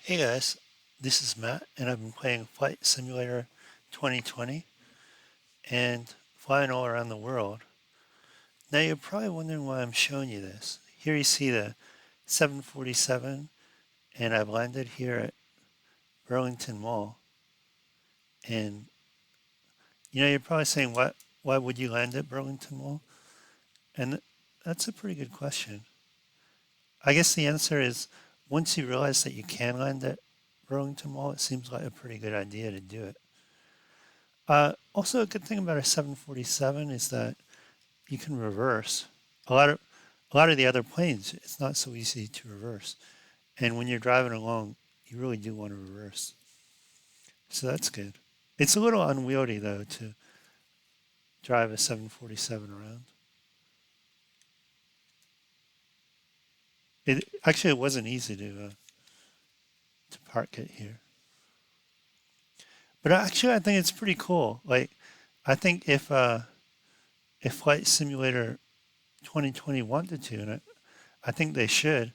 Hey guys, this is Matt, and I've been playing Flight Simulator 2020 and flying all around the world. Now you're probably wondering why I'm showing you this. Here you see the 747, and I've landed here at Burlington Mall. And you're probably saying, why would you land at Burlington Mall? And that's a pretty good question. I guess the answer is once you realize that you can land at Burlington Mall, it seems like a pretty good idea to do it. Also, a good thing about a 747 is that you can reverse. A lot of a lot of the other planes, it's not so easy to reverse. And when you're driving along, you really do want to reverse. So that's good. It's a little unwieldy though to drive a 747 around. It wasn't easy to park it here. But actually, I think it's pretty cool. Like, I think if Flight Simulator 2020 wanted to, and I think they should,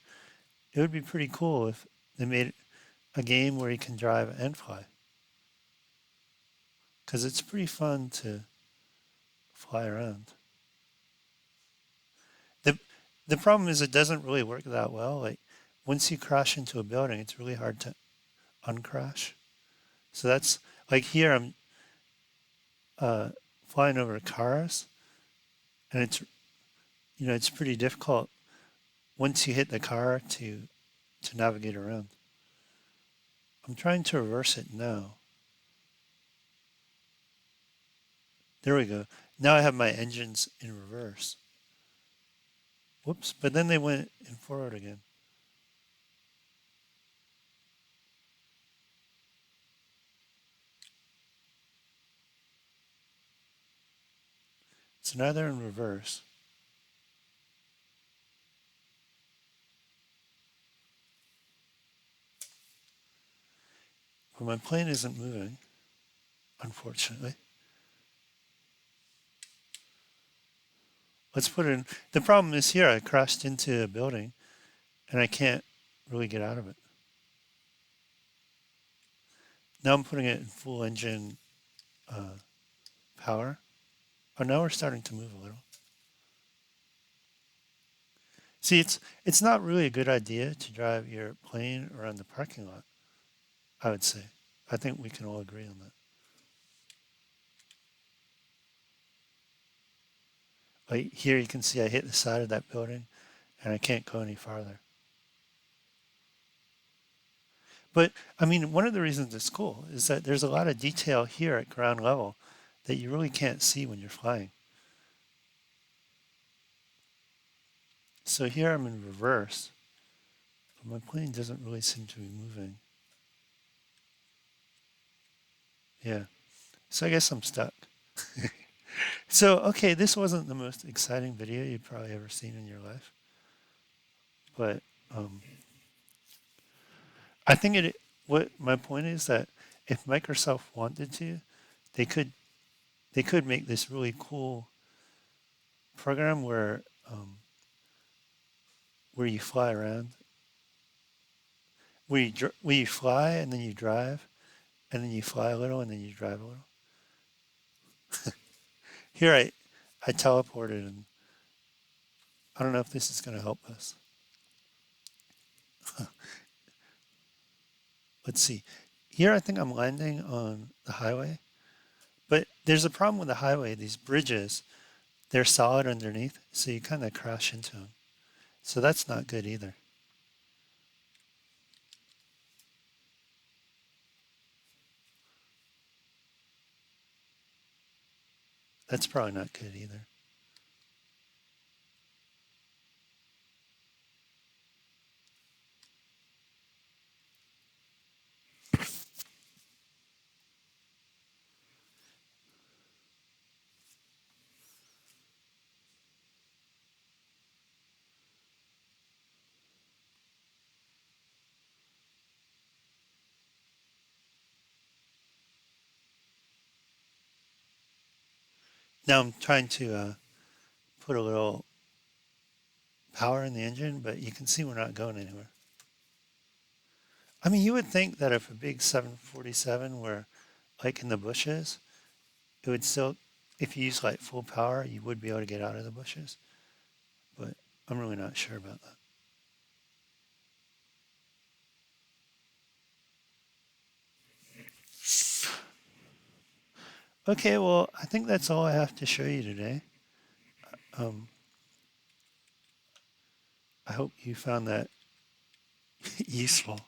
it would be pretty cool if they made a game where you can drive and fly. Because it's pretty fun to fly around. The, the problem is it doesn't really work that well. Like once you crash into a building, it's really hard to uncrash. So that's like here I'm uh, flying over cars, and it's pretty difficult once you hit the car to navigate around. I'm trying to reverse it now. There we go. Now I have my engines in reverse. Whoops! But then they went in forward again. So now they're in reverse. But my plane isn't moving, unfortunately. Let's put it in. The problem is here I crashed into a building and I can't really get out of it. Now I'm putting it in full engine uh, power. Oh, now we're starting to move a little. See, it's not really a good idea to drive your plane around the parking lot, I would say. I think we can all agree on that. Like here you can see I hit the side of that building and I can't go any farther. But I mean, one of the reasons it's cool is that there's a lot of detail here at ground level that you really can't see when you're flying. So here I'm in reverse, but my plane doesn't really seem to be moving. Yeah, so I guess I'm stuck. So, okay, this wasn't the most exciting video you've probably ever seen in your life, but um, I think what my point is that if Microsoft wanted to, they could they could make this really cool program where you fly around, where you fly and then you drive, and then you fly a little and then you drive a little. Here I teleported, and I don't know if this is going to help us. Let's see. Here I think I'm landing on the highway, but there's a problem with the highway. These bridges, they're solid underneath, so you kind of crash into them. So that's not good either. That's probably not good either. Now I'm trying to put a little power in the engine, but you can see we're not going anywhere. I mean, you would think that if a big 747 were like in the bushes, it would still, if you use like full power, you would be able to get out of the bushes. But I'm really not sure about that. Okay, well, I think that's all I have to show you today. Um, I hope you found that useful.